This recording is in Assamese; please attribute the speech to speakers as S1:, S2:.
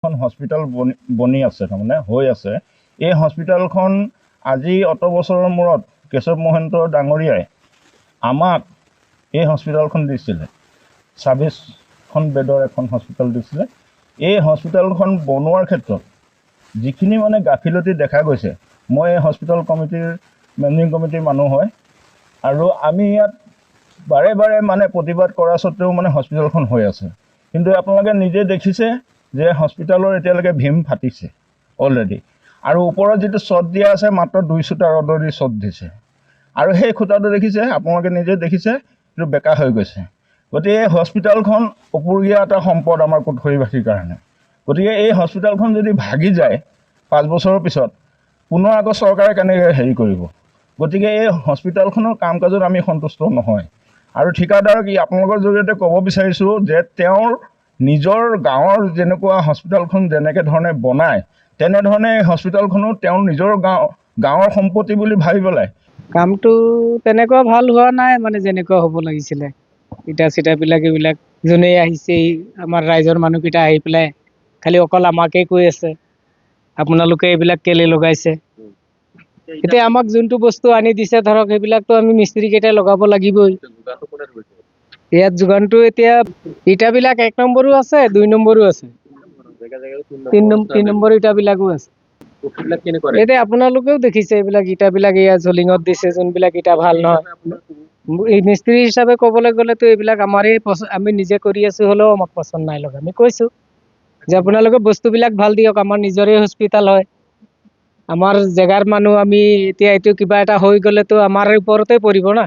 S1: এখন হস্পিটেল বনি আছে, তাৰমানে হৈ আছে। এই হস্পিটেলখন আজি অত বছৰৰ মূৰত কেশৱ মহন্ত ডাঙৰীয়াই আমাক এই হস্পিটেলখন দিছিলে। 26খন বেডৰ এখন হস্পিটেল দিছিলে। এই হস্পিটেলখন বনোৱাৰ ক্ষেত্ৰত যিখিনি মানে গাফিলতি দেখা গৈছে, মই এই হস্পিটেল কমিটিৰ মেনেজিং কমিটিৰ মানুহ হয়, আৰু আমি ইয়াত বাৰে বাৰে মানে প্ৰতিবাদ কৰা স্বত্বেও মানে হস্পিটেলখন হৈ আছে। কিন্তু আপোনালোকে নিজে দেখিছে যে হস্পিটেলৰ এতিয়ালৈকে ভীম ফাটিছে অলৰেডি, আৰু ওপৰত যিটো শ্বট দিয়া আছে মাত্ৰ 2 চুটা ৰডৰ দি শ্বট দিছে, আৰু সেই খুঁটাটো দেখিছে, আপোনালোকে নিজে দেখিছে, এইটো বেকা হৈ গৈছে। গতিকে এই হস্পিটেলখন অপূৰুগীয়া এটা সম্পদ আমাৰ কোটখৰীবাসীৰ কাৰণে। গতিকে এই হস্পিটেলখন যদি ভাগি যায় 5 বছৰৰ পিছত, পুনৰ আকৌ চৰকাৰে কেনেকৈ হেৰি কৰিব? গতিকে এই হস্পিটেলখনৰ কাম কাজত আমি সন্তুষ্ট নহয়। আৰু ঠিকাদাৰক আপোনালোকৰ জৰিয়তে ক'ব বিচাৰিছোঁ যে তেওঁৰ নিজৰ গাঁৱৰ যেনেকুৱা হস্পিটেলখন যেনেকৈ ধৰণে বনায়, তেনেধৰণে এই হস্পিটেলখনো তেওঁৰ নিজৰ গাঁৱৰ সম্পত্তি বুলি ভাবি পেলাই
S2: কামটো তেনেকুৱা ভাল হোৱা নাই, মানে যেনেকুৱা হ'ব লাগিছিলে। ইটা চিটাবিলাক এইবিলাক যোনেই আহিছে, আমাৰ ৰাইজৰ মানুহকেইটা আহি পেলাই খালি অকল আমাকেই কৈ আছে আপোনালোকে এইবিলাক কেলে লগাইছে। এতিয়া আমাক যোনটো বস্তু আনি দিছে ধৰক, সেইবিলাকতো আমি মিস্ত্ৰীকেইটাই লগাব লাগিবই। ইয়াত যোগানটো এতিয়া ইটাবিলাক 1 নম্বৰো আছে, 2 নম্বৰো আছে, 3 নম্বৰ ইটাবিলাকো আছে। এতিয়া আপোনালোকেও দেখিছে এইবিলাক ইটাবিলাক এয়া জলিঙত দিছে, যোনবিলাক ইটা ভাল নহয়। এই মিস্ত্ৰী হিচাপে ক'বলৈ গ'লেতো এইবিলাক আমাৰেই আমি নিজে কৰি আছো, হ'লেও আমাক পচন্দ নাই লগা। আমি কৈছো যে আপোনালোকে বস্তুবিলাক ভাল দিয়ক, আমাৰ নিজৰে হস্পিটেল হয়, আমাৰ জেগাৰ মানুহ। আমি এতিয়া এইটো কিবা এটা হৈ গ'লেতো আমাৰ ওপৰতে পৰিব না।